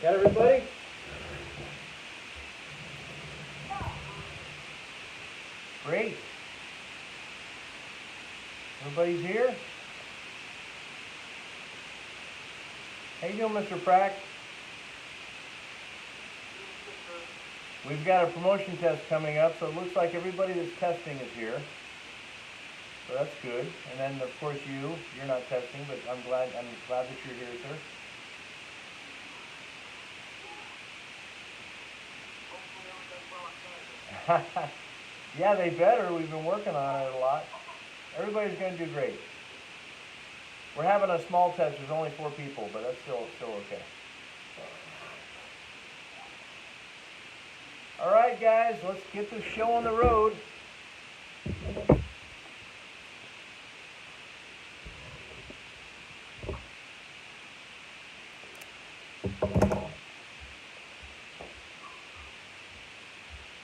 Got everybody? Great. Everybody's here? How you doing, Mr. Prack? We've got a promotion test coming up, so it looks like everybody that's testing is here. So that's good. And then, of course, you're not testing, but I'm glad that you're here, sir. Yeah, they better. We've been working on it a lot. Everybody's going to do great. We're having a small test. There's only 4 people, but that's still okay. All right, guys, let's get this show on the road.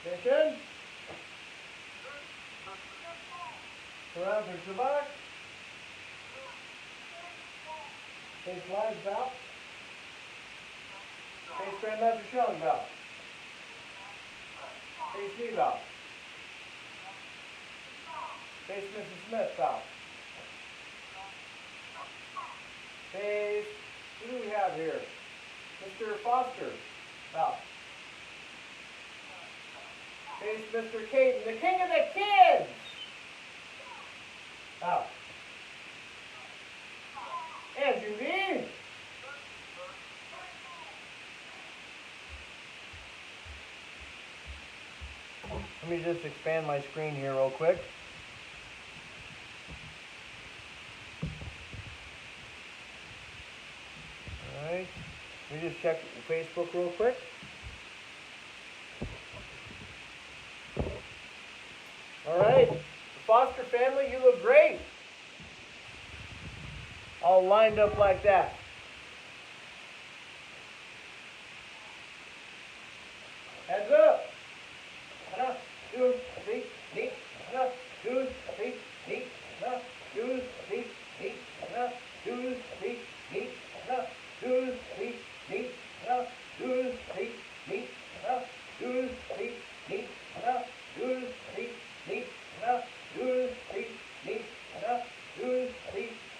Attention. Around for Shabbat. Face flags out. Face Grandmaster Shelling out. Face Steve out. Face Mrs. Smith out. Face, who do we have here? Mr. Foster out. Face Mr. Caden, the king of the kids! Out. Andrew V. Let me just expand my screen here real quick. Alright. Let me just check Facebook real quick. Alright. The Foster family, you look great. All lined up like that. Heads up. 1, 2, 3, neat. 1, 2, 3, neat. 1, 2, 3, neat. 1, 2, 3, neat. 1, 2, 3, neat. 1, 2, 3, neat. 1, 2, 3, neat. 1, 2, 3, neat. 1, 2, 3,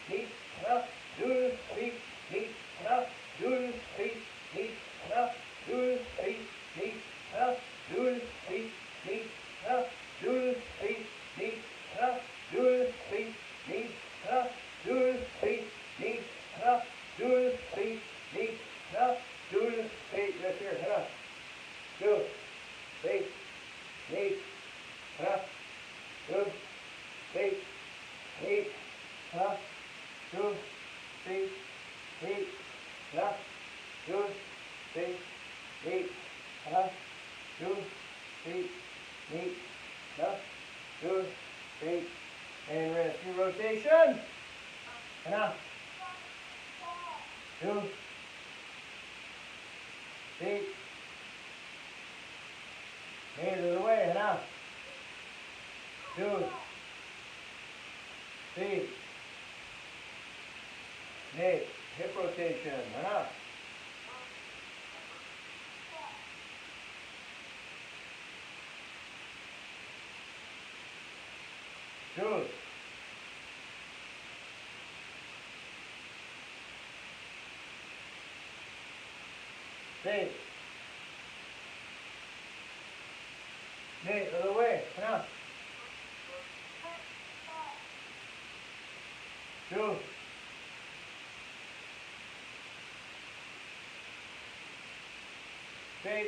neat. 1, 2, 3, neat. 1, 2, 3, neat. 1, 2, 3, neat. 1, 2, 3, neat. 1, 2, 3, neat. 1, 2, 3, neat. 1, 2, 3, neat. 1, 2, 3, neat. 1, 2, 3, neat. 1, 2, 3, right here. 1, 2, 3, neat. 1, 2, 3, neat. 1, 2, 3, neat. 1, 2, 3, neat. 1, 2, 3, neat. 1, 2, 3, and rescue rotation. 1, 2, 3. Made it away. 1, 2, 3. Nate, hip rotation. 1. 2. 3. Nate, other way. 1. 2. 3.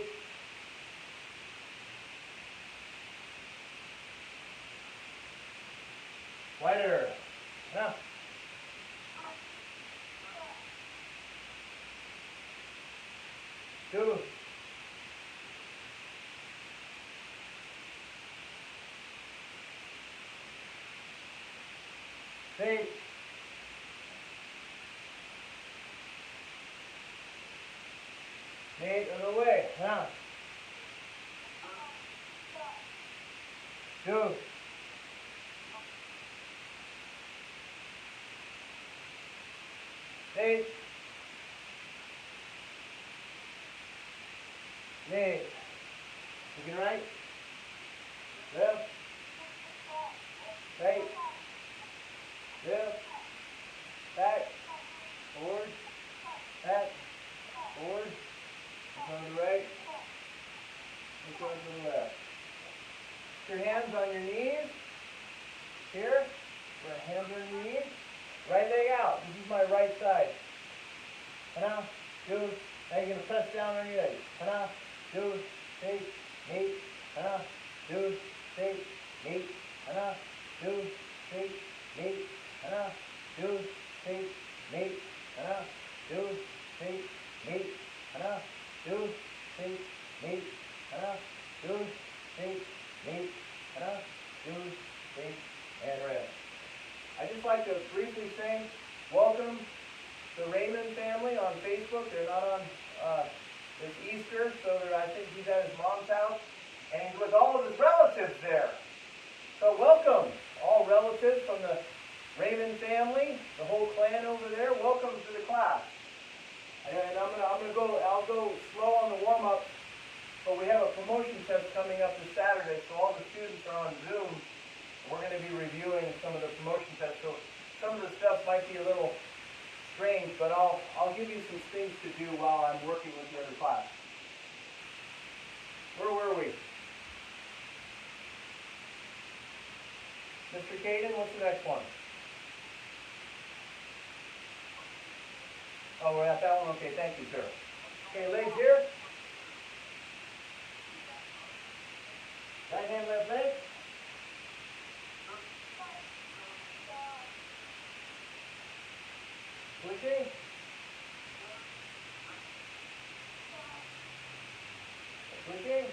Wider. 1. 2. 3. Nate, other way. 1. 2. 3. knee. Looking right, left, right, left, back, forward, back, forward, look on the right, look on the left. Put your hands on your knees, here, your hands on your knees, right leg out, this is my right side. Hana, do, now you're going to press down on your leg. Hana, do, take, meet, hana, do, take, meet, hana, do, take, meet, hana, do, take, meet, hana, do, take, meet, hana, do, take, meet, hana, do, take, meet, hana, do, take, and rest. I just like to briefly say, welcome the Raymond family on Facebook. They're not on, it's Easter, so I think he's at his mom's house, and with all of his relatives there. So welcome, all relatives from the Raymond family, the whole clan over there. Welcome to the class. And I'll go slow on the warm-up, but we have a promotion test coming up this Saturday, so all the students are on Zoom. We're going to be reviewing some of the promotion tests, so some of the stuff might be a little strange, but I'll give you some things to do while I'm working with the other class. Where were we? Mr. Caden, what's the next one? Oh, we're at that one? Okay, thank you, sir. Okay, legs here. Right hand, left leg. Switching. Switching.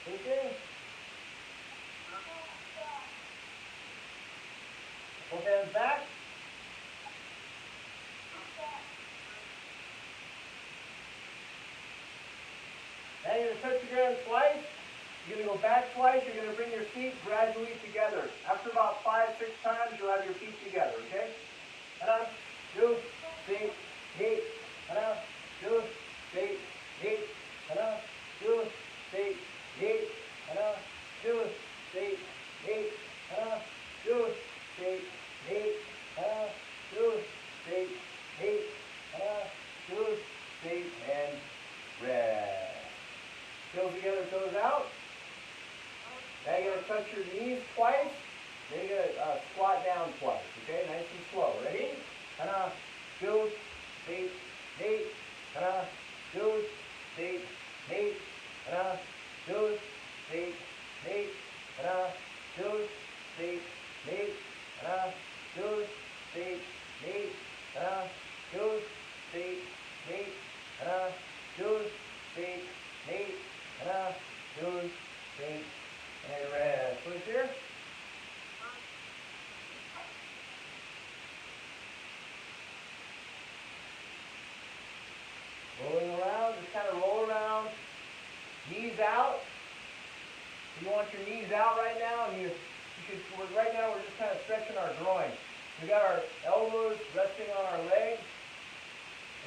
Switching. Both hands back. Now you're going to touch the ground twice. You're going to go back twice. You're going to bring your feet gradually together. After about 5, 6 times, you'll have your feet together, okay? Hana, do, see, meet. Hana, do, see, meet. Hana, do, see, meet. Hana, do, see, meet. Hana, do, see, meet. Hana, do, see, meet. Hana, do, see, and rest. Toes together, toes out. Now you're going to touch your knees twice. Then you're going to squat down twice. Okay, nice and slow. Ready? Hana, do, see, meet. Hana, do, see, meet. Hana, do, see, meet. Hana, do, see, meet. Hana, do, see, meet. Hana, do, see, meet. Hana, do, see, meet. Hana, do, see, and rest. Switch here. Rolling around, just kind of roll around. Knees out. You want your knees out right now, and right now we're just kind of stretching our groin. We got our elbows resting on our legs,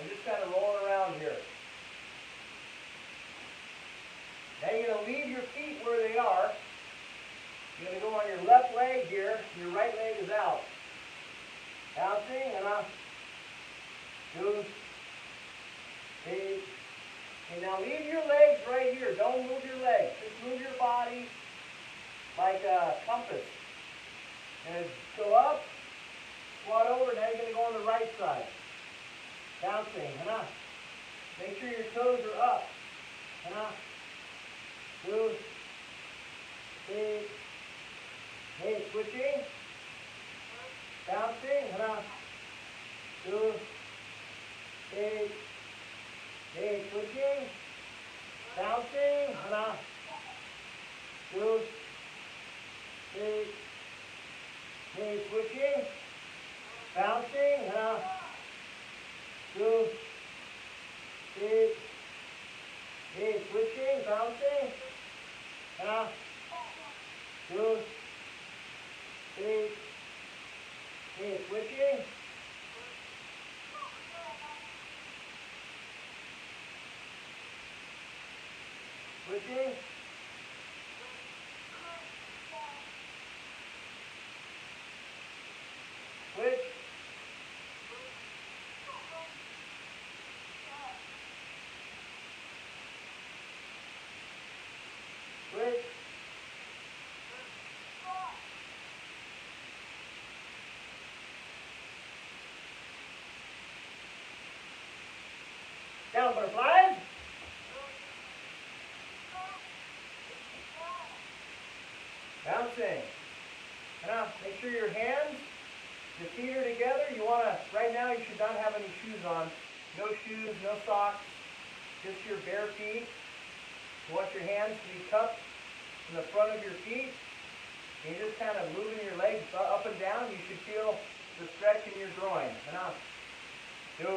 and just kind of rolling around here. Now you're going to leave your feet where they are. You're going to go on your left leg here, and your right leg is out. Bouncing, and up. 2, 3. And now leave your legs right here. Don't move your legs. Just move your body like a compass. And go up, squat over. Now you're going to go on the right side. Bouncing, and up. Make sure your toes are up. And up. 2, 3. Hey, switching. Bouncing. Hana. 2, 3. Hey, switching. Bouncing. Hana. 2, 3. Hey, switching. Bouncing. Hana. 2, 3. Hey, switching. Bouncing. Hana. 2, 3. Hey, switching. Switching. Switch. Switch. Down butterflies. Bouncing. Now, make sure your hands, your feet are together. You want to, right now you should not have any shoes on. No shoes, no socks, just your bare feet. You want your hands to be cupped in the front of your feet. And you're just kind of moving your legs up and down. You should feel the stretch in your groin. Now, 2,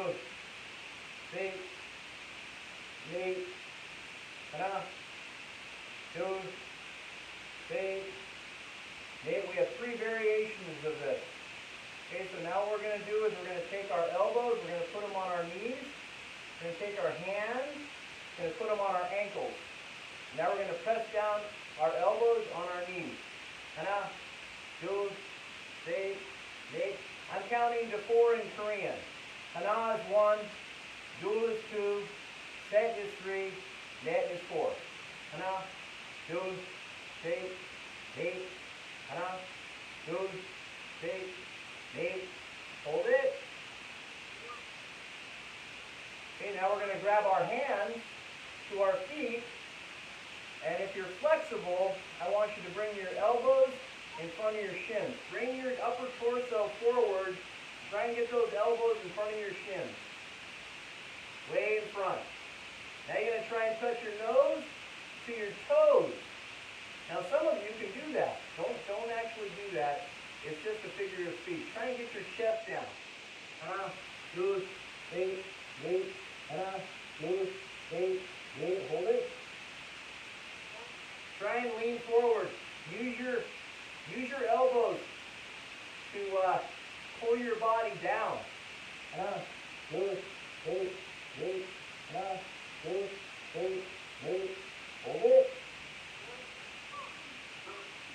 3, 8, 2, 3, 8. We have 3 variations of this. Okay, so now what we're going to do is we're going to take our elbows, we're going to put them on our knees. We're going to take our hands, we're going to put them on our ankles. Now we're going to press down our elbows on our knees. 2, 3, 8. I'm counting to 4 in Korean. Hana is 1, dul is 2, set is 3, net is 4. Hana, dul, 3, 8. Hana, dul, 3, 8. Hold it. Okay, now we're going to grab our hands to our feet. And if you're flexible, I want you to bring your elbows in front of your shins. Bring your upper torso forward. Try and get those elbows in front of your shins. Way in front. Now you're going to try and touch your nose to your toes. Now some of you can do that. Don't actually do that. It's just a figure of speech. Try and get your chest down. Good, 8, 8, good, 8, 8. Hold it. Try and lean forward. Use your elbows to pull your body down. Good, 8, 8, good, 8, 8. Hold it.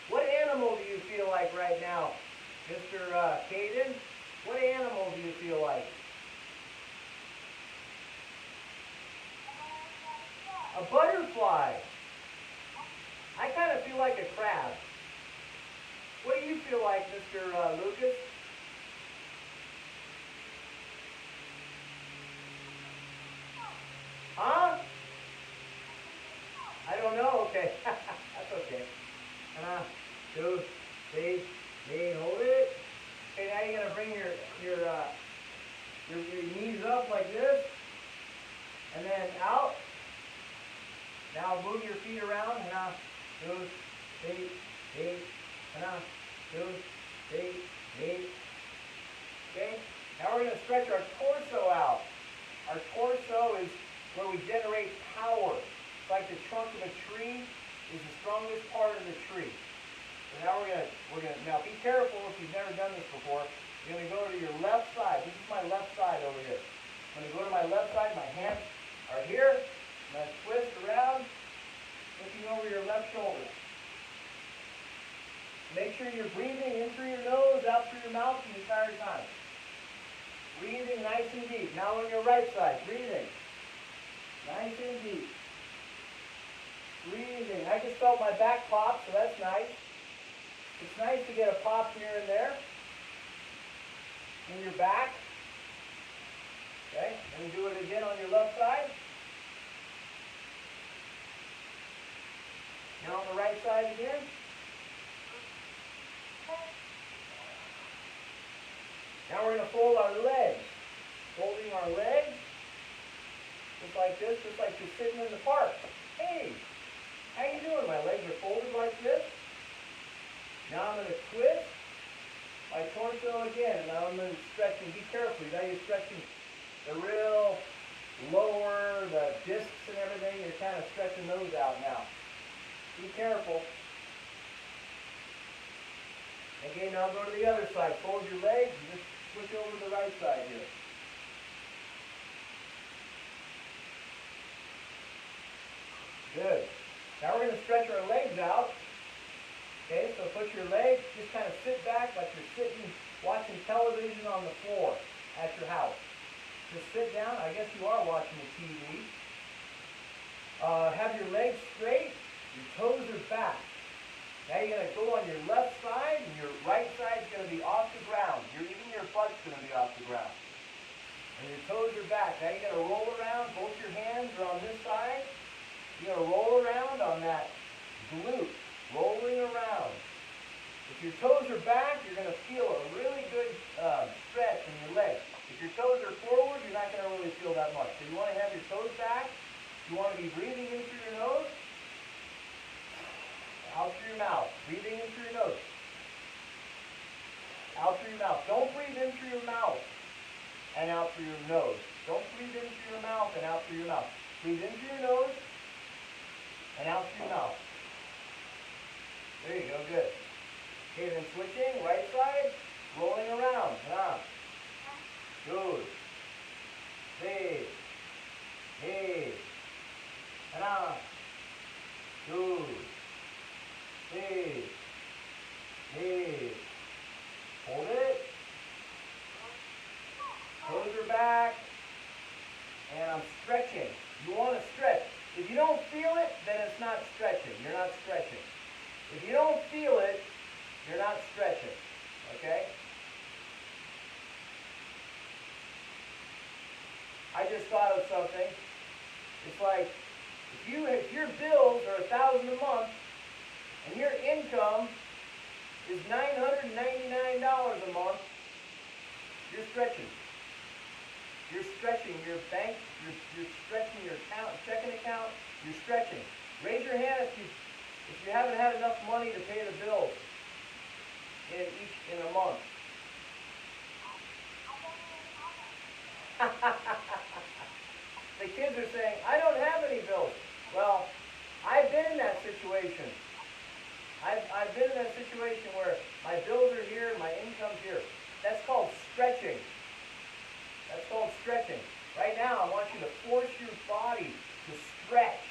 What animal do you feel like right now, Mr. Caden? What animal do you feel like? A butterfly. I kind of feel like a crab. What do you feel like, Mr. Lucas? Huh? I don't know. Okay. That's okay. 2, 3, 8. Hold it. Okay, now you're going to bring your knees up like this. And then out. Now move your feet around. 2, 3, 8. 2, 3, 8. Okay? Now we're going to stretch our torso out. Our torso is where we generate power. It's like the trunk of a tree is the strongest part of the tree. So now we're gonna now be careful if you've never done this before. You're gonna go to your left side. This is my left side over here. I'm gonna go to my left side, my hands are here. I'm gonna twist around, looking over your left shoulder. Make sure you're breathing in through your nose, out through your mouth the entire time. Breathing nice and deep. Now on your right side, breathing. Nice and deep. Breathing. I just felt my back pop, so that's nice. It's nice to get a pop here and there in your back. Okay, and do it again on your left side. Now on the right side again. Now we're going to fold our legs. Folding our legs. Just like this, just like you're sitting in the park. Hey, how you doing? My legs are folded like this. Now I'm going to twist my torso again. Now I'm going to stretch. Be careful. Now you're stretching the real lower, the discs and everything. You're kind of stretching those out now. Be careful. Again, now go to the other side. Fold your legs and just switch over to the right side here. Good. Now we're going to stretch our legs out. Okay, so put your legs, just kind of sit back like you're sitting, watching television on the floor at your house. Just sit down. I guess you are watching the TV. Have your legs straight. Your toes are back. Now you're going to go on your left side, and your right side is going to be off the ground. Even your butt's going to be off the ground. And your toes are back. Now you're going to roll around. Both your hands are on this side. You're going to roll around on that glute. Rolling around. If your toes are back, you're going to feel a really good stretch in your legs. If your toes are forward, you're not going to really feel that much. So you want to have your toes back. You want to be breathing in through your nose, out through your mouth. Breathing in through your nose, out through your mouth. Don't breathe in through your mouth and out through your nose. Don't breathe in through your mouth and out through your mouth. Breathe in through your nose and out through your mouth. There you go, good. Okay, then switching, right side, rolling around. Good. Hey. Hey. Good. Hey. Hey. Hold it. Toes are back. And I'm stretching. You want to stretch. If you don't feel it, then it's not stretching. You're not stretching. If you don't feel it, you're not stretching, okay? I just thought of something. It's like, if your bills are $1,000 a month, and your income is $999 a month, you're stretching. You're stretching your bank, you're stretching your account, checking account, you're stretching. Raise your hand if you haven't had enough money to pay the bills in a month. The kids are saying, I don't have any bills. Well, I've been in that situation. I've been in that situation where my bills are here, my income's here. That's called stretching. That's called stretching. Right now, I want you to force your body to stretch.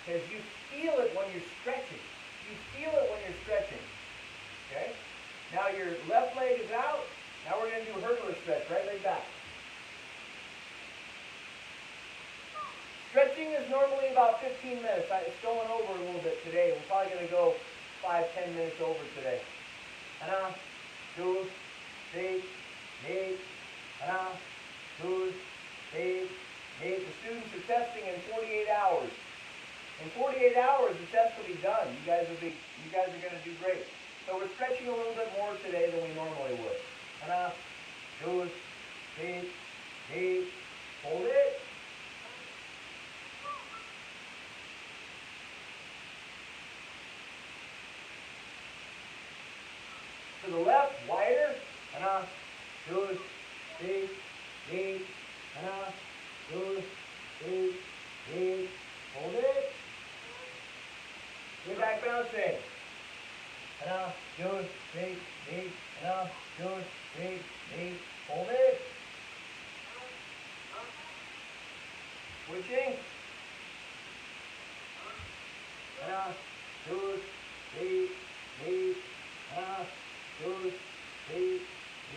Because you feel it when you're stretching. You feel it when you're stretching. Okay? Now your left leg is out. Now we're going to do hurdler stretch. Right leg back. Stretching is normally about 15 minutes. It's going over a little bit today. We're probably going to go 5-10 minutes over today. 1, 2, 3, 8. 1, 2, 3, 8. The students are testing in 48 hours. In 48 hours, the test will be done. You guys are going to do great. So we're stretching a little bit more today than we normally would. 1, 2, 3, 8. Hold it. To the left, wider. 1, 2, 3, 8. 1, 2, 3, 8. Hold it. Get back bouncing. 1, 2, 3, 8. 1, 2, 3, 8. Hold it. Switching. 1, 2, 3, 8. 1, 2, 3,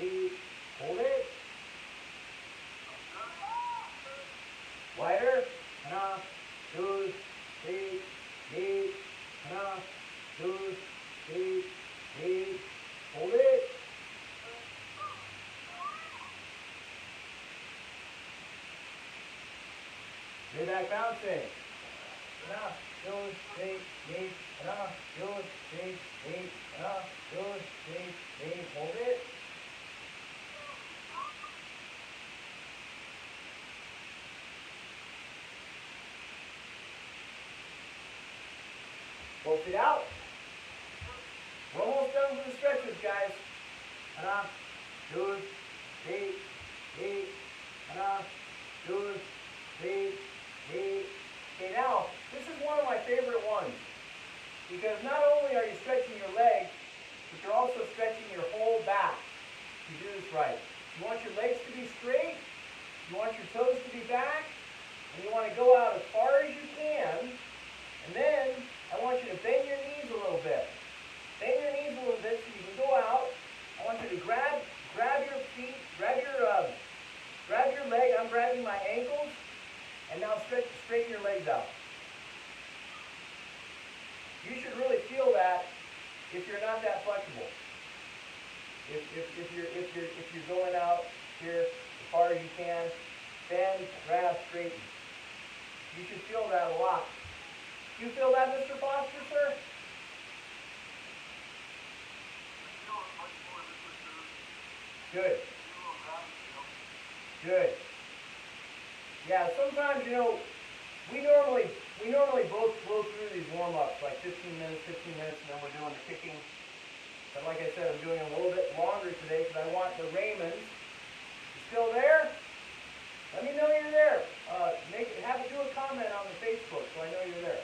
8. Hold it. Wider. 1, 2, 3, 8. 1, 2, 3, 8. Hold it. Get back bouncing. 1, 2, 3, 8. 1, 2, 3, 8. 1, 2, 3, 8. Hold it. Pulse it out. We're almost done with the stretches, guys. 1, 2, 3, 8. 1, 2, 3, 8. Okay, now, this is one of my favorite ones. Because not only are you stretching your legs, but you're also stretching your whole back. You do this right. You want your legs to be straight. You want your toes to be back. And you want to go out as far as you can. And then You should really feel that if you're not that flexible. If you're going out here as far as you can, bend, grab, straighten. You should feel that a lot. Do you feel that, Mr. Foster, sir? Good. Good. Yeah, sometimes, you know, we normally both blow through these warm-ups, like 15 minutes, and then we're doing the kicking. But like I said, I'm doing a little bit longer today because I want the Raymonds. You still there? Let me know you're there. Have it do a comment on the Facebook so I know you're there.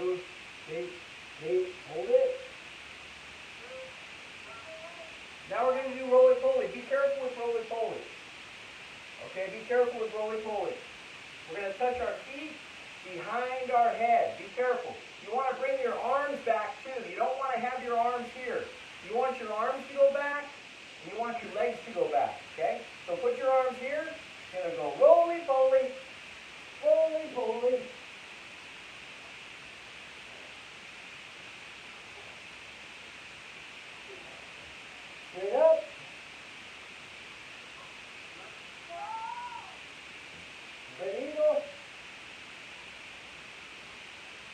Move, hold it. Now we're going to do roly-poly. Be careful with roly-poly. Okay, be careful with roly-poly. We're going to touch our feet behind our head. Be careful. You want to bring your arms back too. You don't want to have your arms here. You want your arms to go back, and you want your legs to go back. Okay? So put your arms here. You're going to go roly-poly, roly-poly. Straight up. Good eagle.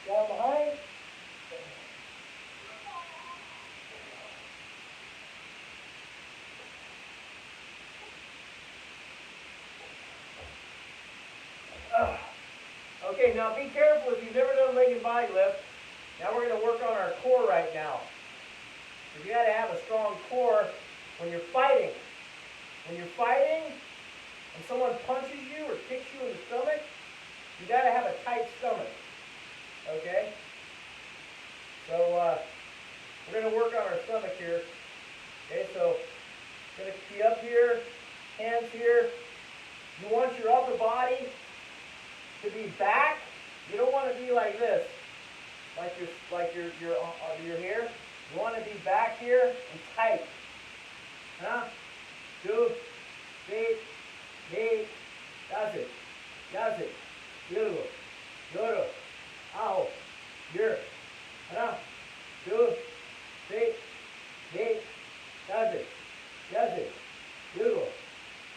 Down behind. Okay, now be careful if you've never done leg and body lift. Now we're going to work on our core right now. You got to have a strong core when you're fighting. When you're fighting and someone punches you or kicks you in the stomach, you got to have a tight stomach. Okay? So we're going to work on our stomach here. Okay, so going to be up here, hands here. You want your upper body to be back. You don't want to be like this, like your here. You want to be back here and tight. 2, 3, 8. That's it. That's it. Beautiful. Beautiful. Ow. Here. 2, 3, 8. That's it. That's it. Beautiful.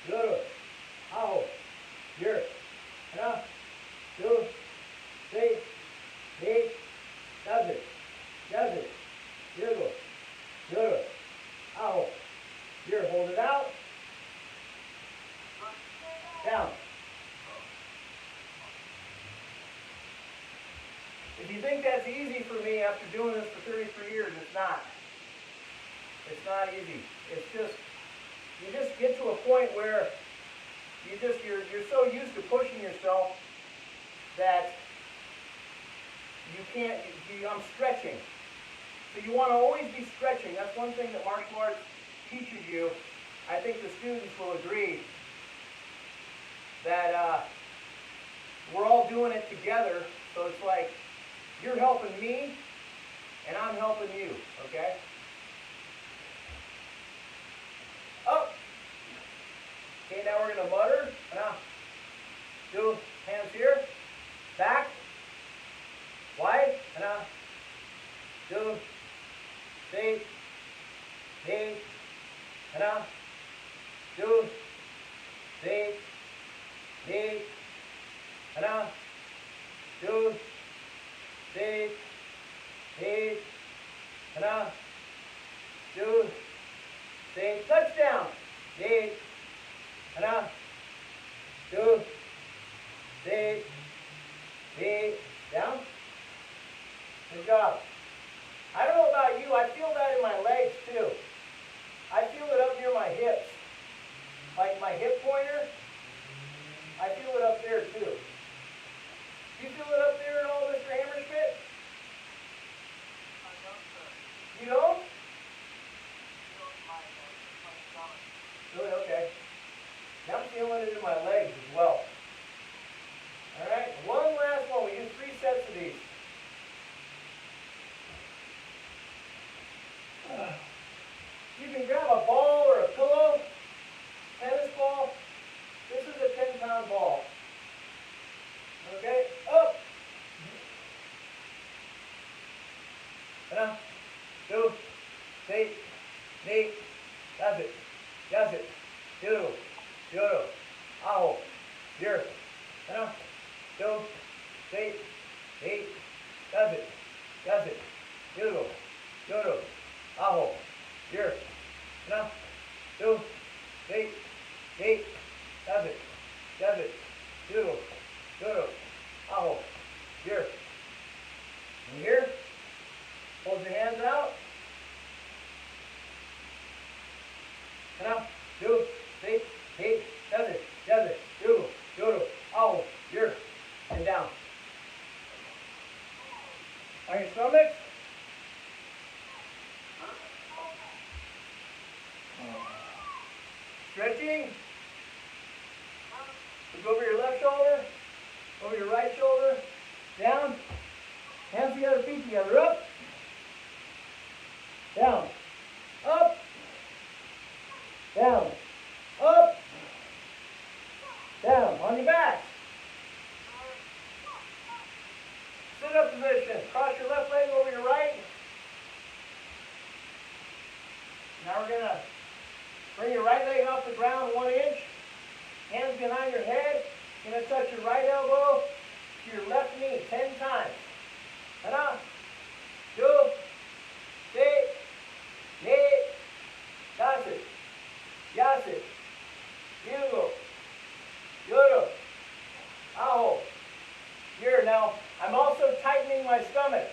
Beautiful. Ow. Here. 2, 3, 8. That's it. That's it. Beautiful. Beautiful. Ow. Here, hold it out. Down. If you think that's easy for me after doing this for 33 years, it's not. It's not easy. It's just, you just get to a point where you're so used to pushing yourself that you can't, I'm stretching. So you want to always be stretching. That's one thing that martial arts teaches you. I think the students will agree that we're all doing it together. So it's like you're helping me and I'm helping you. Okay? Up. Okay, now we're going to mutter. Do hands here. Back. Wide. 2, 3, 8. 2, 3, 8. 2, 3, 8. 2, 3. Touchdown. 8. 2, 3, 8. Down. Good job. I don't know about you, I feel that in my legs too. I feel it up near my hips. Like my hip pointer, I feel it up there too. Do you feel it up there at all, Mr. Hammerschmidt? You don't? Really? Okay. Now I'm feeling it in my legs as well. Alright, one last one. We do 3 sets of these. You can grab a ball or a pillow, tennis ball, Hana, 2, 3, 2, that's it, that's it, beautiful, beautiful, aho, here, Hana, 2, 3, 2, that's it, beautiful, beautiful, aho, here, Hana, 2, 3, 2, that's it, beautiful, beautiful, aho, here, and here, hold your hands out. Hana, 2, 3, 2, that's it, beautiful, beautiful, aho, here, and down. On your stomach. Stretching. Look over your left shoulder, over your right shoulder, down. Hands together, feet together, up, down, up, down, up, down, on your back. Sit up position, cross your left leg over your right. Now we're going to bring your right leg off the ground 1 inch, hands behind your head, you're going to touch your right elbow to your left knee 10 times. Hana, 2, 3, 2, that's it, that's it, beautiful, beautiful, aho, here. Now, I'm also tightening my stomach.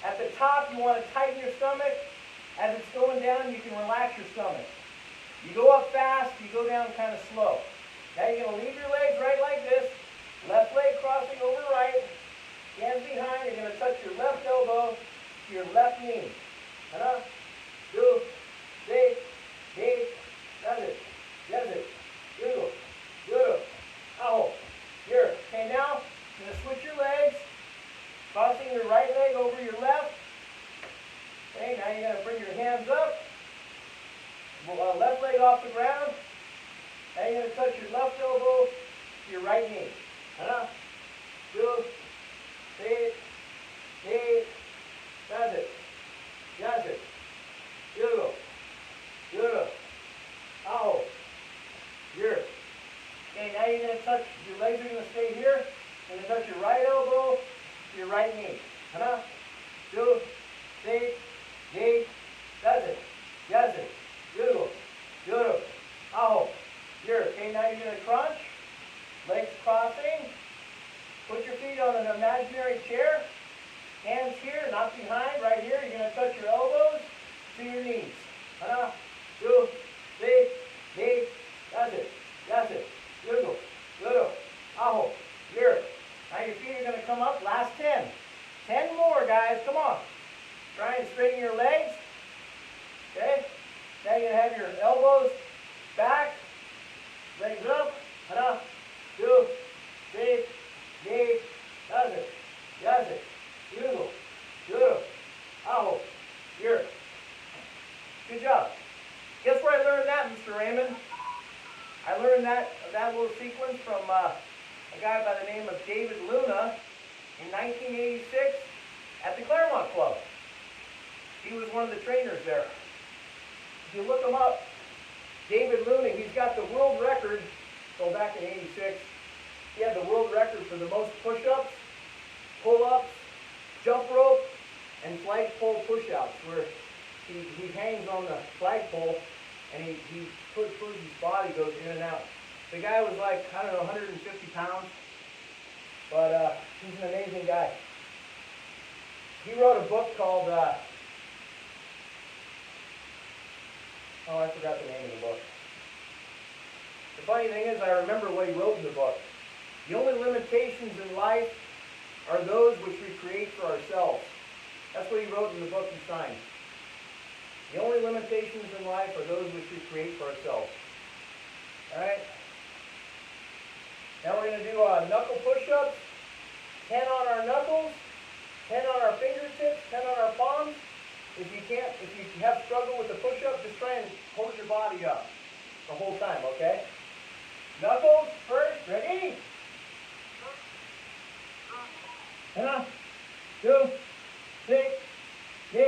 At the top, you want to tighten your stomach. As it's going down, you can relax your stomach. You go up fast, you go down kind of slow. Now you're going to leave your legs right like this, left leg crossing over right, hands behind, you're going to touch your left elbow to your left knee. Hana, 2, 3, 2, that's it, beautiful, beautiful, aho, here. Okay, now, you're going to switch your legs, crossing your right leg over your left. Okay, now you're going to bring your hands up, left leg off the ground. Now you're going to touch your left elbow to your right knee. Hana, 2, 3, 2, that's it, beautiful, beautiful, aho, here. Okay, now you're going to touch, your legs are going to stay here. You're going to touch your right elbow to your right knee. Hana, 2, 3, 2, that's it, beautiful, beautiful, aho, here. Okay, now you're going to crunch, legs crossing, put your feet on an imaginary chair, hands here, not behind, right here. You're going to touch your elbows to your knees. Hana, 2, 3, 2, that's it, beautiful, beautiful, aho, here. Now your feet are going to come up, last 10. 10 more, guys, come on. Try and straighten your legs. Okay? Now you're going to have your elbows back, legs up. Hana, 2, 3, 2, that's it, beautiful, beautiful, aho, here. Good job. Guess where I learned that, Mr. Raymond? I learned that little sequence from a guy by the name of David Luna in 1986 at the Claremont Club. He was one of the trainers there. If you look him up, David Luna, he's got the world record, so back in 86, he had the world record for the most push-ups, pull-ups, jump rope, and flagpole push-ups, where he hangs on the flagpole and he pushes his body, goes in and out. The guy was like, I don't know, 150 pounds, but he's an amazing guy. He wrote a book called, I forgot the name of the book. The funny thing is, I remember what he wrote in the book. The only limitations in life are those which we create for ourselves. That's what he wrote in the book he signed. The only limitations in life are those which we create for ourselves. Alright? Now we're going to do knuckle push-ups. 10 on our knuckles, 10 on our fingertips, 10 on our palms. If you have struggle with the push-up, just try and hold your body up the whole time, okay? Knuckles first, ready? 1, 2, 3, 4,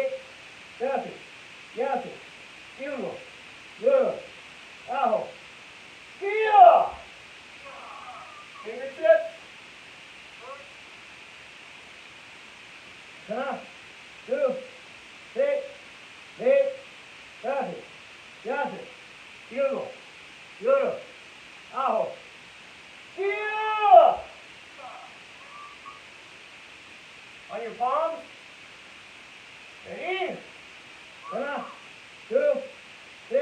1, 2, 3, 4, 5, 6, 7, 8, aho. Yeah! On your palms. Ready? 1, 2, 3,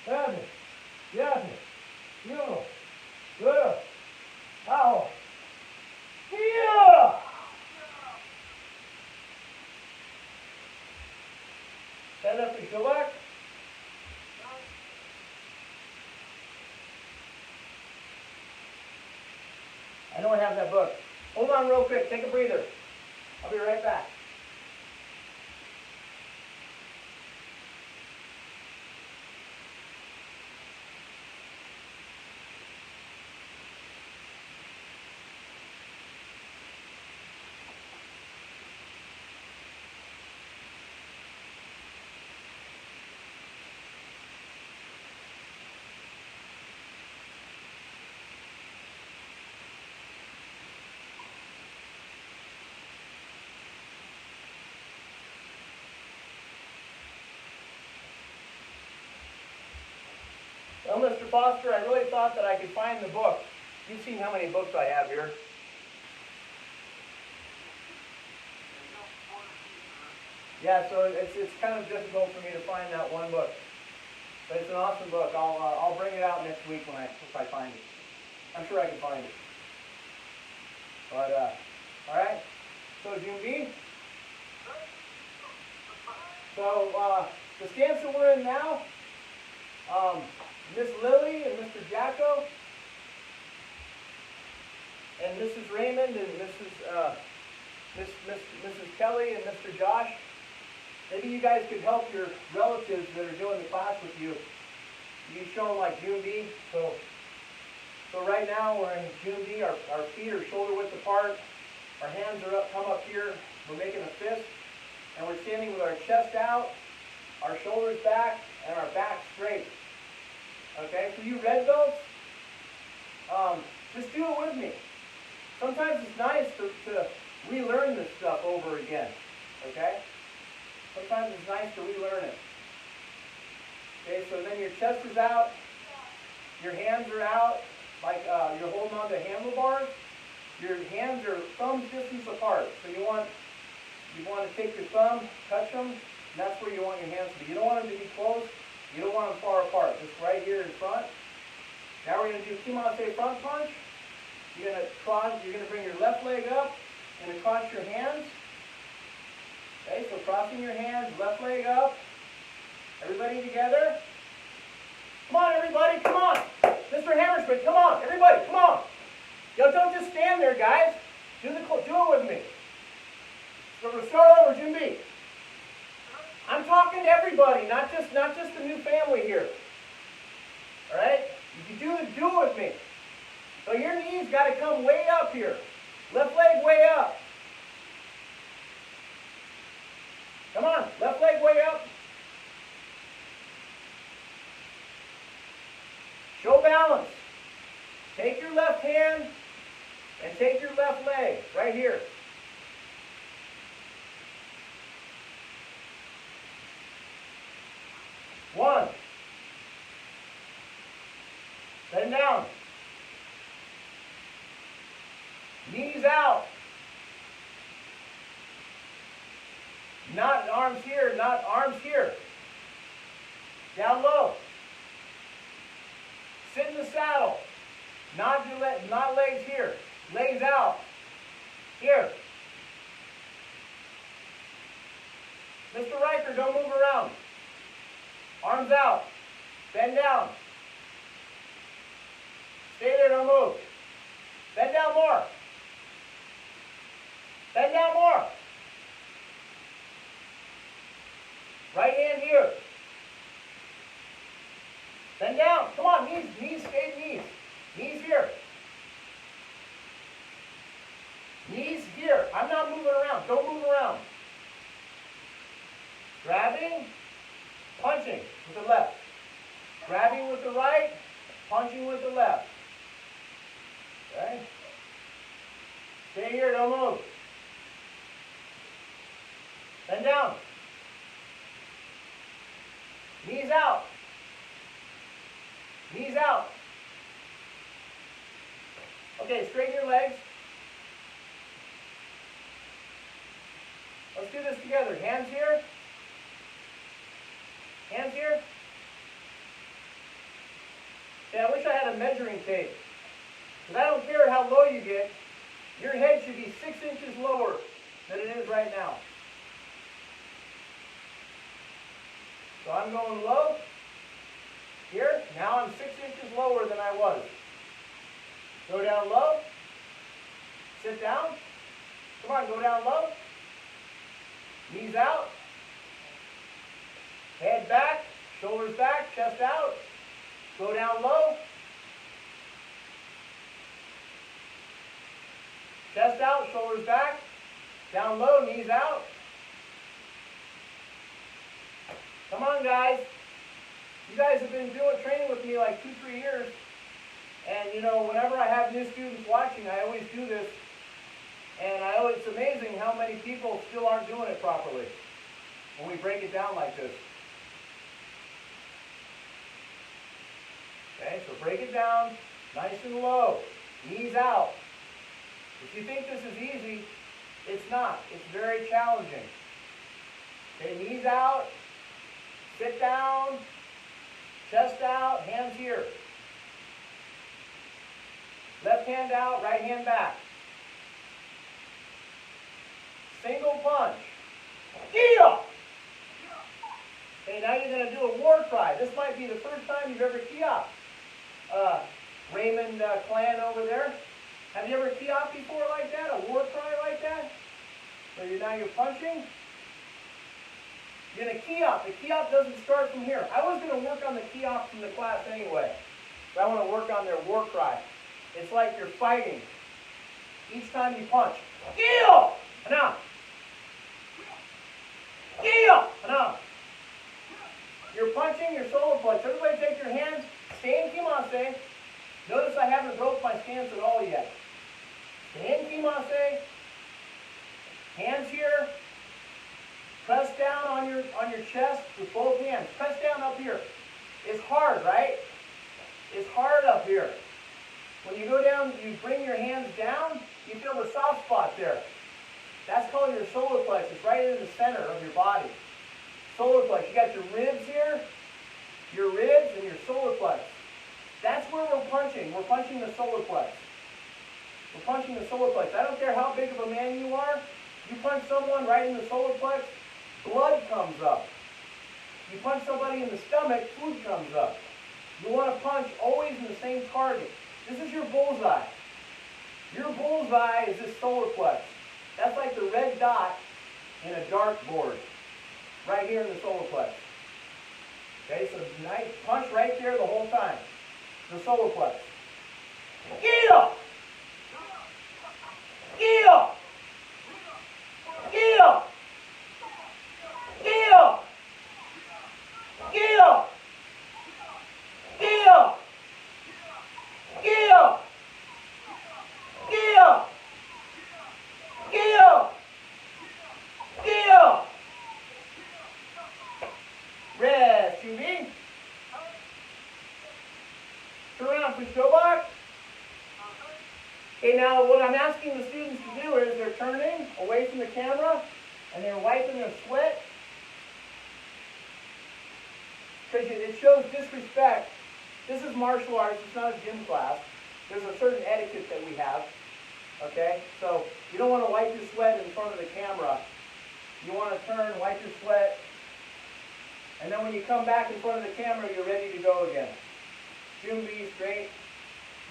4, 5, 6, 7, 8, aho. Yeah! Stand up and go back. I know I have that book. Hold on real quick. Take a breather. I'll be right back. Well, Mr. Foster, I really thought that I could find the book. You've seen how many books I have here. Yeah, so it's kind of difficult for me to find that one book. But it's an awesome book. I'll bring it out next week if I find it. I'm sure I can find it. But, all right. So, June B. So, the stance that we're in now, Miss Lily and Mr. Jacko, and Mrs. Raymond and Mrs. Kelly and Mr. Josh, maybe you guys could help your relatives that are doing the class with you. You show them like June B. So right now we're in June B. Our feet are shoulder width apart. Our hands are up, come up here. We're making a fist. And we're standing with our chest out, our shoulders back, and our back straight. Okay, for you red belts, just do it with me. Sometimes it's nice to relearn this stuff over again. Okay? Sometimes it's nice to relearn it. Okay, so then your chest is out, your hands are out, like you're holding on to handlebars. Your hands are thumbs distance apart. So you want to take your thumb, touch them, and that's where you want your hands to be. You don't want them to be close. You don't want them far apart. Just right here in front. Now we're going to do Kimase front punch. You're going to bring your left leg up and cross your hands. Okay, so crossing your hands, left leg up. Everybody together. Come on, everybody, come on. Mr. Hammersmith, come on. Everybody, come on. Yo, don't just stand there, guys. Do it with me. So we'll start over, Jim B. I'm talking to everybody, not just the new family here. All right? If you do it with me. So your knees got to come way up here. Left leg way up. Come on, left leg way up. Show balance. Take your left hand and take your left leg right here. One. Bend down. Knees out. Not arms here, not arms here. Down low. Sit in the saddle. Not legs here. Legs out. Here. Mr. Riker, don't move around. Arms out. Bend down. Stay there, don't move. Bend down more. Bend down more. Right hand here. Bend down. Come on, knees, stay knees. Knees here. Knees here. I'm not moving around. Don't move around. Grabbing, punching with the left. Grabbing with the right, punching with the left. Okay? Stay here, don't move. Knees out. Okay, straighten your legs. Let's do this together. Hands here. Hands here. Yeah, I wish I had a measuring tape. Because I don't care how low you get, your head should be 6 inches lower than it is right now. So I'm going low. Here. Now I'm 6 inches lower than I was. Go down low. Sit down. Come on, go down low. Knees out. Head back. Shoulders back. Chest out. Go down low. Chest out. Shoulders back. Down low. Knees out. Come on, guys. You guys have been training with me like 2-3 years. And, you know, whenever I have new students watching, I always do this. And it's amazing how many people still aren't doing it properly when we break it down like this. Okay, so break it down nice and low. Knees out. If you think this is easy, it's not. It's very challenging. Okay, knees out. Sit down. Chest out. Hands here. Left hand out. Right hand back. Single punch. Yeah! Okay, now you're going to do a war cry. This might be the first time you've ever key-op. Raymond Clan over there. Have you ever key-op before like that? A war cry like that? Where now you're punching? You're going to key-op. The key-op doesn't start from here. I was going to work on the key-ops in the class anyway. But I want to work on their war cry. It's like you're fighting. Each time you punch. Yeah! Now. Yeah! Now. You're punching your solar plex. Everybody take your hands. Stay in Kimase. Notice I haven't broke my stance at all yet. Stay in Kimase. Hands here. Press down on your chest with both hands. Press down up here. It's hard, right? It's hard up here. When you go down, you bring your hands down, you feel the soft spot there. That's called your solar plex. It's right in the center of your body. Solar plex. You got your ribs here, your ribs, and your solar plex. That's where we're punching. We're punching the solar plex. We're punching the solar plex. I don't care how big of a man you are. You punch someone right in the solar plex, blood comes up. You punch somebody in the stomach, food comes up. You want to punch always in the same target. This is your bullseye. Your bullseye is this solar plex. That's like the red dot in a dartboard. Right here in the solar plex. Okay, so nice punch right there the whole time. The solar plex. Get up! Get up! Get up! Get up! Get up! Get up! Get up! Get up! Get up! Get up! Rest, QB. Turn around, push go back. Okay, now what I'm asking the students to do is they're turning away from the camera and they're wiping their sweat. Because it shows disrespect. This is martial arts, it's not a gym class. There's a certain etiquette that we have. Okay? So you don't want to wipe your sweat in front of the camera. You want to turn, wipe your sweat. And then when you come back in front of the camera, you're ready to go again. Jumbi, straight.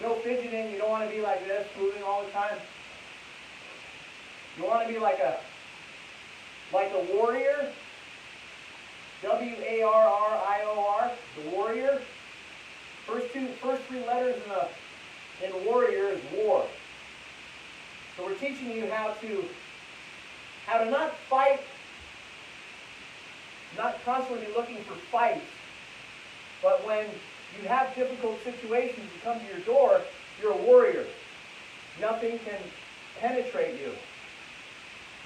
No fidgeting. You don't want to be like this, moving all the time. You want to be like a warrior. W-A-R-R-I-O-R. The warrior. First three letters in warrior is war. So we're teaching you how to not fight, not constantly be looking for fights, but when you have difficult situations, you come to your door, you're a warrior. Nothing can penetrate you.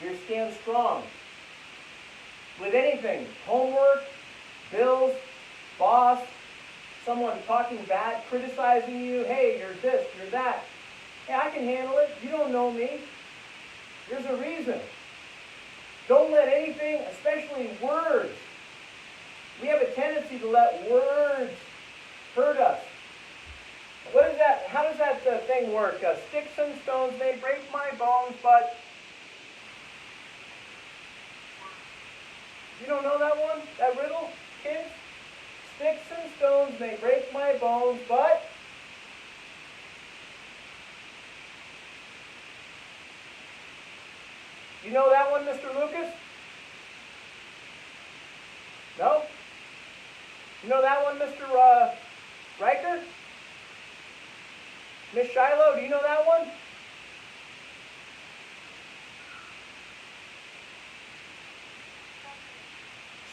You stand strong. With anything, homework, bills, boss, someone talking bad, criticizing you, hey, you're this, you're that. Hey, I can handle it. You don't know me. There's a reason. Don't let anything, especially words. We have a tendency to let words hurt us. What is that? How does that thing work? Sticks and stones may break my bones, but you don't know that one? That riddle, kids? Sticks and stones may break my bones, but you know that one, Mr. Lucas? No? You know that one, Mr. Riker? Miss Shiloh, do you know that one?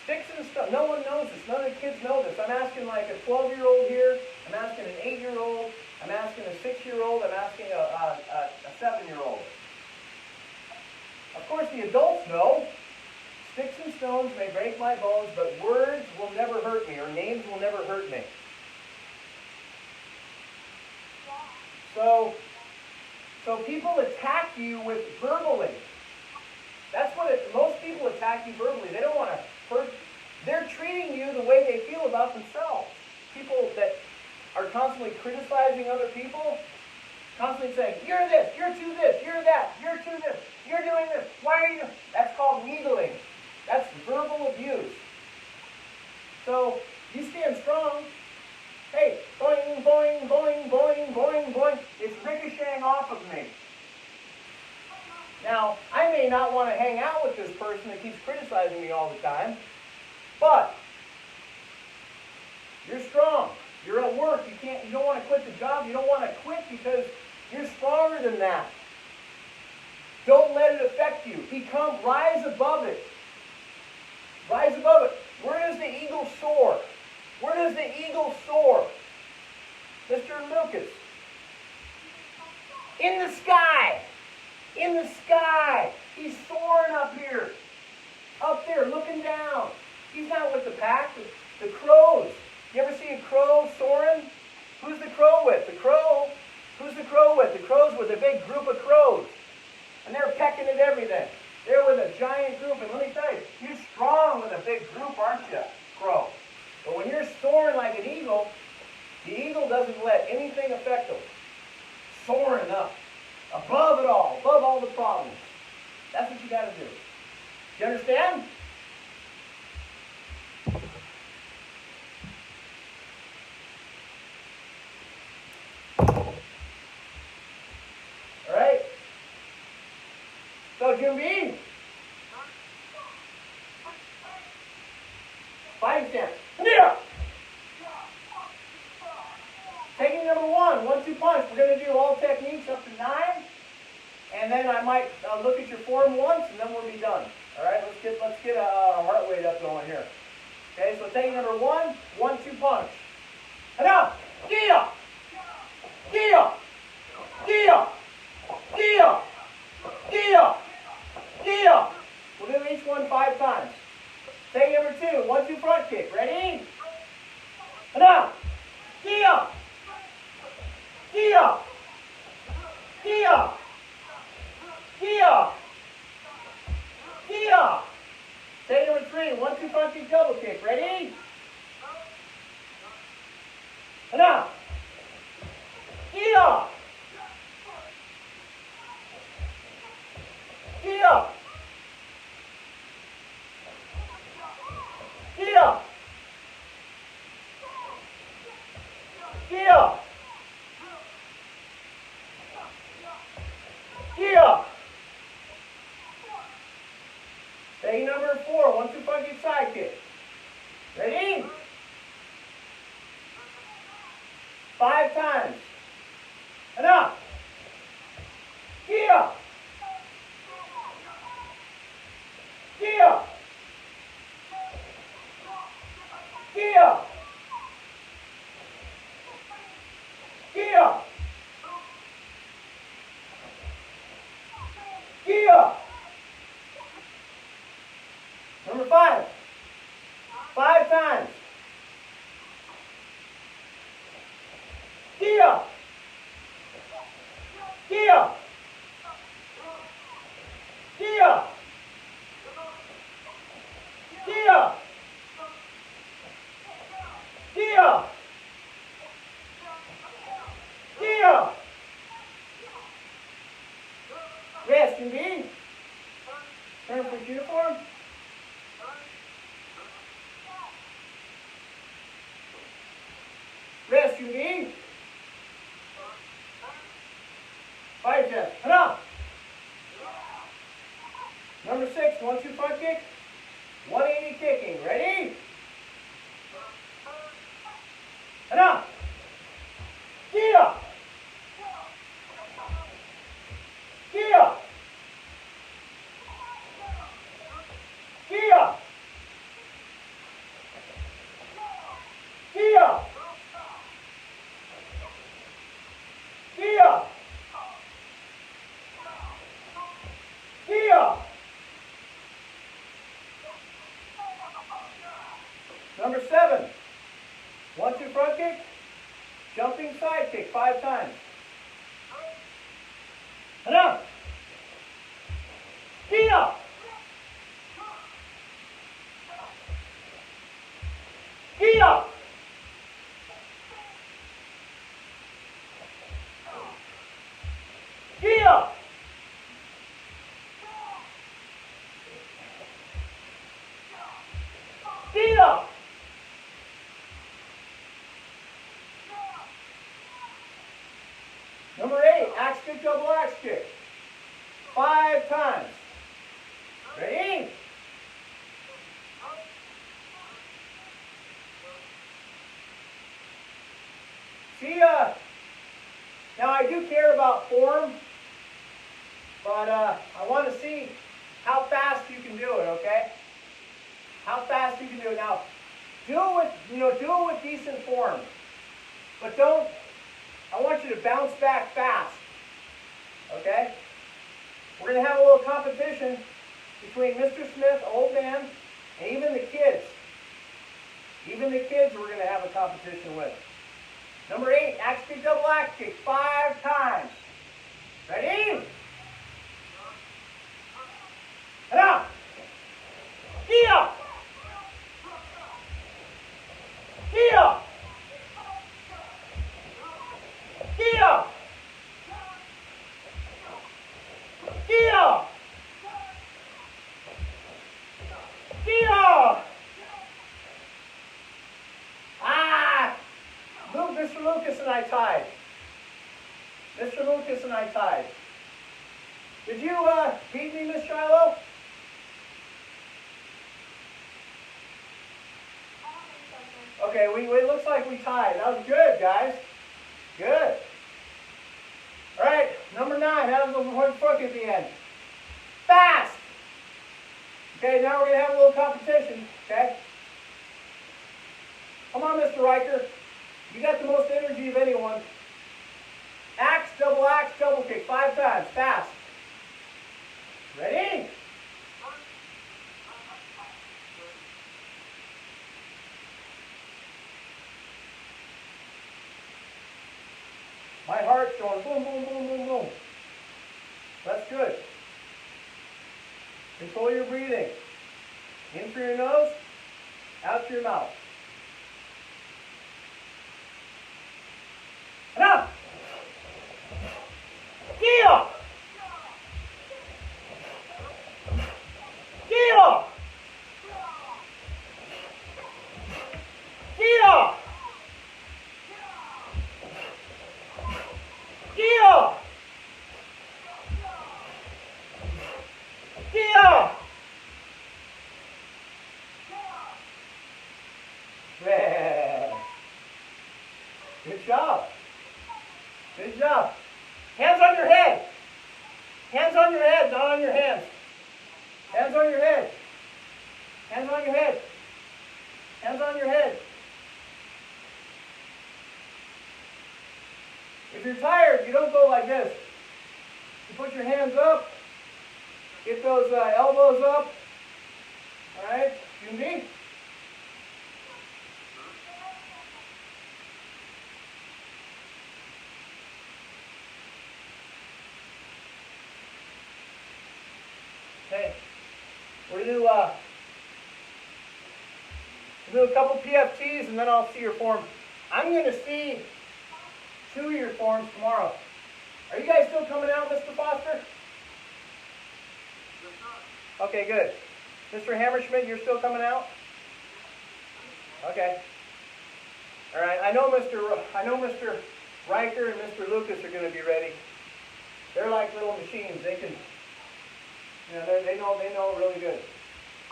Sticks and stones. No one knows this. None of the kids know this. I'm asking like a 12-year-old here. I'm asking an 8-year-old. I'm asking a 6-year-old. I'm asking a 7-year-old. Of course, the adults know. Sticks and stones may break my bones, but words will never hurt me, or names will never hurt me. So people attack you with verbally. That's what most people attack you verbally. They don't want to hurt. They're treating you the way they feel about themselves. People that are constantly criticizing other people, constantly saying, you're this, you're too this, you're that, you're too this, you're doing this, why are you? That's called needling. That's verbal abuse. So you stand strong. Hey, boing, boing, boing, boing, boing, boing. It's ricocheting off of me. Now, I may not want to hang out with this person that keeps criticizing me all the time, but you're strong. You're at work. You don't want to quit the job. You don't want to quit because you're stronger than that. Don't let it affect you. Rise above it. Rise above it. Where does the eagle soar? Where does the eagle soar? Mr. Lucas. In the sky. In the sky. He's soaring up here. Up there, looking down. He's not with the pack. The crows. You ever see a crow soaring? Who's the crow with? The crow. Who's the crow with? The crow's with a big group of crows. And they're pecking at everything. They're with a giant group. And let me tell you, you're strong with a big group, aren't you, crow? But when you're soaring like an eagle, the eagle doesn't let anything affect them. Soaring up. Above it all. Above all the problems. That's what you got to do. You understand? All right? So, Jimby, fighting stance. Yeah. Taking number 1-2 punch. We're going to do all techniques up to 9. And then I might look at your form once, and then we'll be done. All right, let's get a heart rate up going here. Okay, so taking number 1-2 punch. And up, gia, gia, gia, gia, gia, gia. We'll do each one 5 times. Take number 2, 1-2 front kick. Ready? And up, gia, gia, gia. Gia! Gia! Take number 3, 1-2 front kick double kick. Ready? And out. Gia! Gia! Gia! Gia! Gia! Take number 4, 1-2 front kick side kick. Ready? 5 times. And up. Gia. Gia. Gia. Gia. Rest, you be. Turn for uniform. Rest, you be. Fire chest. Enough. Number 6, 1-2 front kick. 180 kicking. Ready? Enough. Get up. Get up. Get up. Get up. Get up. Get up. Number 7, 1-2 front kick, jumping side kick 5 times. Enough. Get up. Get up. Get up. Get up. Number 8, axe kick, double axe kick. 5 times. Ready? See, now I do care about form, but I want to see how fast you can do it, okay? How fast you can do it. Now, do it with decent form, but don't, I want you to bounce back fast, okay? We're going to have a little competition between Mr. Smith, old man, and even the kids. Even the kids we're going to have a competition with. Number 8, axe kick, double axe kick, 5 times. Ready? Enough. Get up. Get up. Get up. Get up. Get up. Mr. Lucas and I tied. Mr. Lucas and I tied. Did you beat me, Miss Shiloh? Okay, it looks like we tied. That was good, guys. Good. All right, number 9. That was the one foot at the end. Fast. Okay, now we're going to have a little competition. Okay. Come on, Mr. Riker. You got the most energy of anyone. Axe, double kick, 5 times. Fast. Ready? My heart's going boom, boom, boom, boom, boom. That's good. Control your breathing. In through your nose, out through your mouth. Enough! Get up! Get up! Get up! Get up! Get up! Man. Good job. Good job. Hands on your head. Hands on your head, not on your hands. Hands on your head. Hands on your head. Hands on your head. If you're tired, you don't go like this. You put your hands up. Get those elbows up. All right? You me? Okay. We're going to do a couple PFTs and then I'll see your form. I'm going to see 2 of your forms tomorrow. Are you guys still coming out, Mr. Foster? Okay, good. Mr. Hammerschmidt, you're still coming out? Okay. All right. I know Mr. Riker and Mr. Lucas are going to be ready. They're like little machines. They can, they know really good.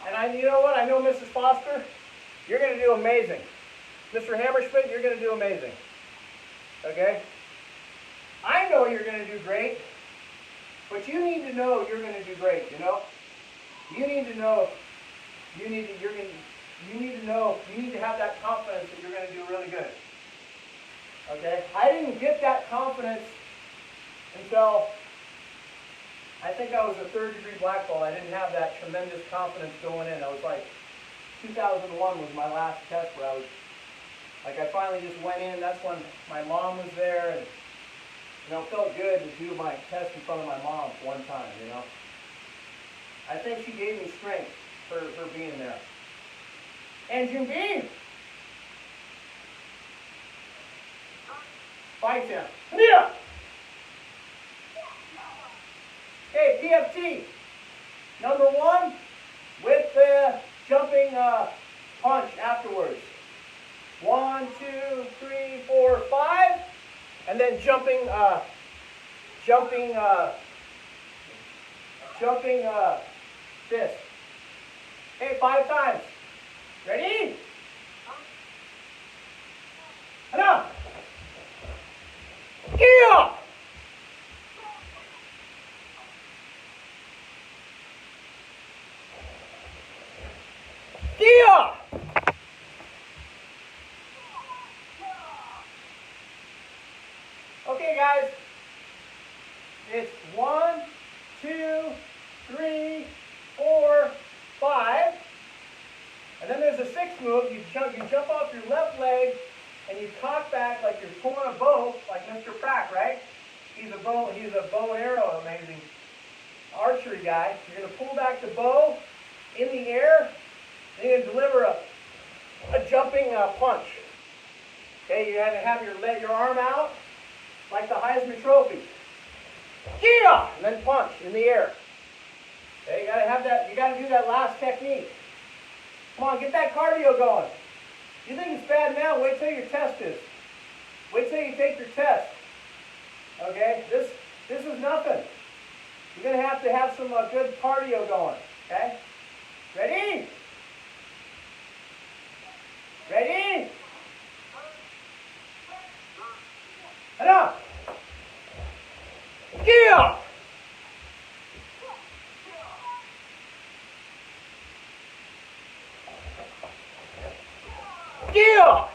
And you know what? I know Mrs. Foster, you're going to do amazing. Mr. Hammerschmidt, you're going to do amazing. Okay? I know you're going to do great, but you need to know you're going to do great, you know? You need to know, you need to have that confidence that you're going to do really good. Okay? I didn't get that confidence until I think I was a third-degree black belt. I didn't have that tremendous confidence going in. I was like, 2001 was my last test where I was, like I finally just went in. That's when my mom was there, and it felt good to do my test in front of my mom one time, I think she gave me strength for being there. Engine B. Fight him. Yeah. Okay, PFT. Number 1 with the jumping punch afterwards. 1, 2, 3, 4, 5, and then jumping fist. Okay, 5 times. Ready? Enough. Yeah. Yeah. Okay, guys. It's 1, 2, 3, 4, 5. And then there's a 6th move. You jump off your left leg and you cock back like you're pulling a bow, like Mr. Prack, right? He's a bow and arrow amazing archery guy. You're going to pull back the bow in the air, and you're going to deliver a jumping punch. Okay, you have to have your arm out like the Heisman Trophy. Yeah! And then punch in the air. Okay, you got to do that last technique. Come on, get that cardio going. You think it's bad now? Wait till your test is. Wait till you take your test. Okay, this is nothing. You're going to have some good cardio going. Okay, ready? Ready? Enough. Yeah. Yeah.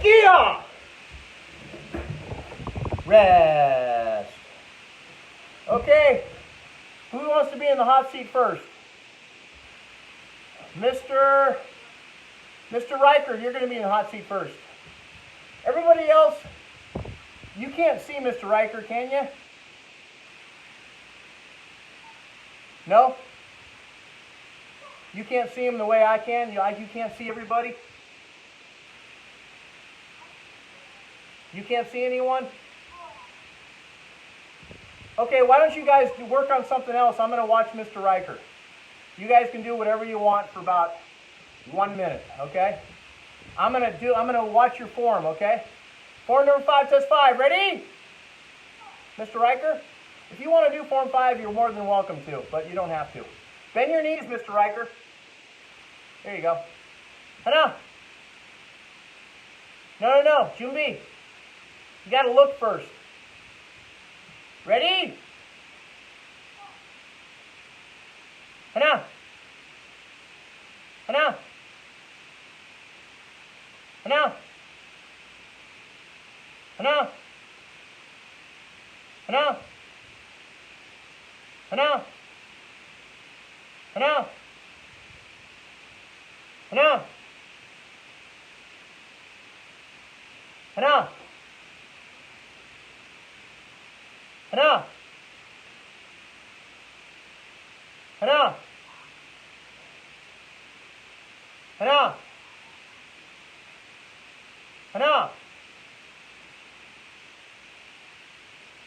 Yeah. Rest. Okay. Who wants to be in the hot seat first? Mr. Riker, you're going to be in the hot seat first. Everybody else, you can't see Mr. Riker, can you? No? You can't see him the way I can? You can't see everybody? You can't see anyone? Okay, why don't you guys work on something else? I'm going to watch Mr. Riker. You guys can do whatever you want for about 1 minute, okay? I'm going to watch your form, okay? Form number 5, test 5. Ready? Mr. Riker, if you want to do form 5, you're more than welcome to, but you don't have to. Bend your knees, Mr. Riker. There you go. Hana. No. Jumbi. You got to look first. Ready? Hana. Hana. Hana. Hana. Hana. Hana. Hana. Hana. Hana. Hana. Hana. Hana. Hana.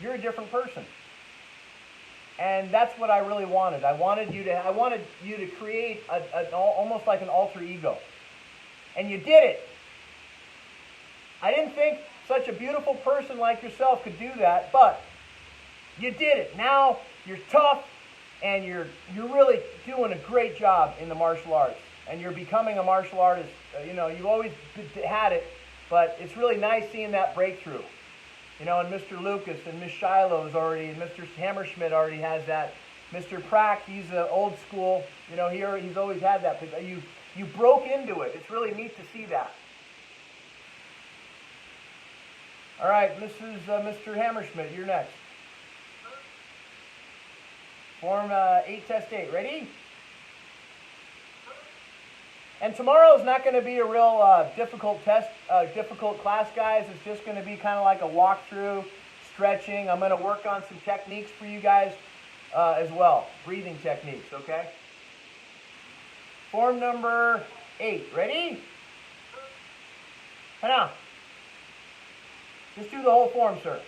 you're a different person. And that's what I really wanted. I wanted you to create almost like an alter ego. And you did it. I didn't think such a beautiful person like yourself could do that, but you did it. Now you're tough, and you're really doing a great job in the martial arts. And you're becoming a martial artist. You've always had it, but it's really nice seeing that breakthrough. And Mr. Lucas and Miss Shiloh's already, and Mr. Hammerschmidt already has that. Mr. Prack, he's old school. He's always had that. But you broke into it. It's really neat to see that. All right, Mr. Hammerschmidt, you're next. Form 8, test 8. Ready? And tomorrow is not going to be a real difficult class, guys. It's just going to be kind of like a walkthrough, stretching. I'm going to work on some techniques for you guys as well, breathing techniques, okay? Form number 8. Ready? Now, just do the whole form, sir.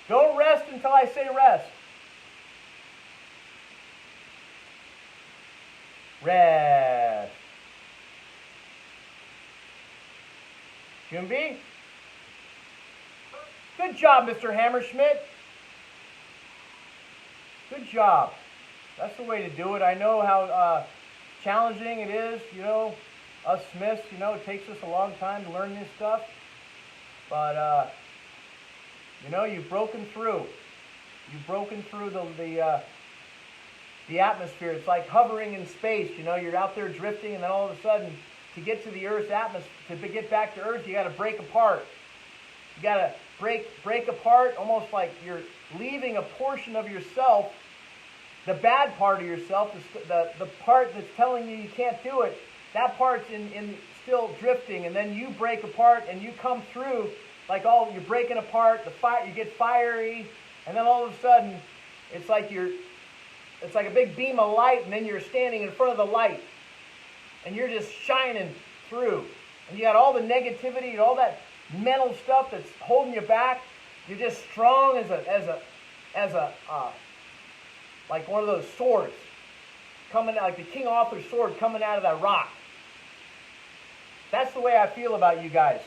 Don't rest until I say rest. Rest. Junbi? Good job, Mr. Hammerschmidt. Good job. That's the way to do it. I know how challenging it is, us Smiths, it takes us a long time to learn this stuff. But, you've broken through. You've broken through the atmosphere. It's like hovering in space. You're out there drifting, and then all of a sudden, to get to the Earth's atmosphere, to get back to Earth, you got to break apart. You got to break apart, almost like you're leaving a portion of yourself, the bad part of yourself, the part that's telling you can't do it. That part's in still drifting, and then you break apart, and you come through. You're breaking apart, you get fiery, and then all of a sudden, it's like a big beam of light, and then you're standing in front of the light, and you're just shining through, and you got all the negativity and all that mental stuff that's holding you back. You're just strong as like one of those swords coming out, like the King Arthur's sword coming out of that rock. That's the way I feel about you guys.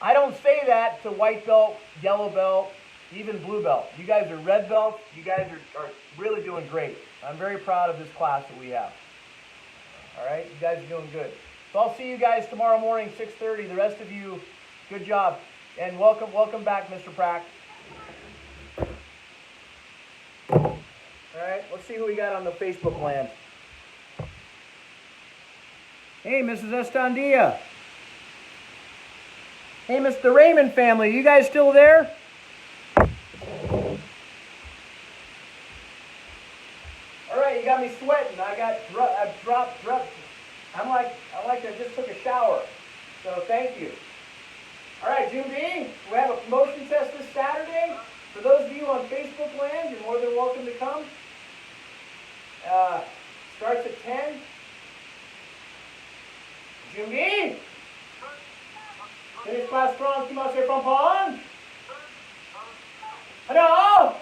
I don't say that to white belt, yellow belt, even blue belt. You guys are red belts. You guys are really doing great. I'm very proud of this class that we have. All right? You guys are doing good. So I'll see you guys tomorrow morning, 6:30. The rest of you, good job. And welcome back, Mr. Prack. All right, let's see who we got on the Facebook land. Hey, Mrs. Estandia. Hey, Mr. Raymond family, you guys still there? All right, you got me sweating. I've dropped. I like I just took a shower. So thank you. All right, June B, we have a promotion test this Saturday. For those of you on Facebook land, you're more than welcome to come. Starts at 10. June B. Finish class strong, keep on from pond. Hello?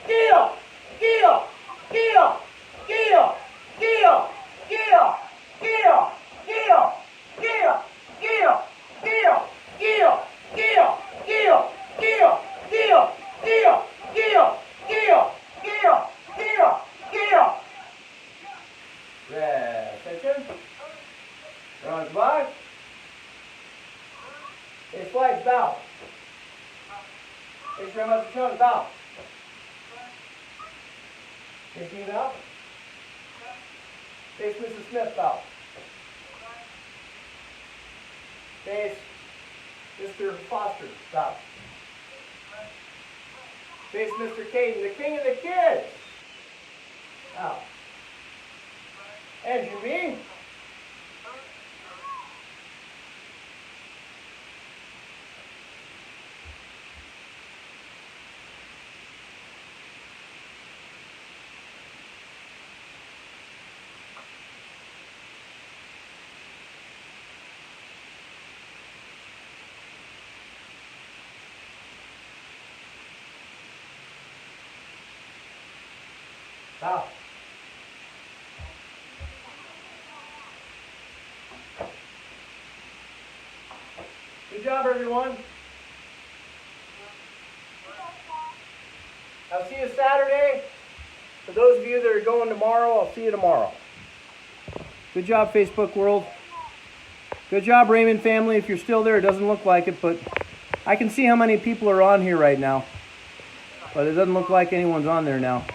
Get up! Get up! Get up! Get up! Get up! Get up! Get up! Get up! Get up! Get up! Get up! Get up! Get up! Runs by. Face flags, bow. Face Grandmaster Jones, bow. Face me, bow. Face Mrs. Smith, bow. Face Mr. Foster, bow. Face Mr. Caden, the king of the kids. Bow. And Jimmy. Bow. Good job, everyone. I'll see you Saturday. For those of you that are going tomorrow, I'll see you tomorrow. Good job, Facebook world. Good job, Raymond family. If you're still there, it doesn't look like it, but I can see how many people are on here right now. But it doesn't look like anyone's on there now.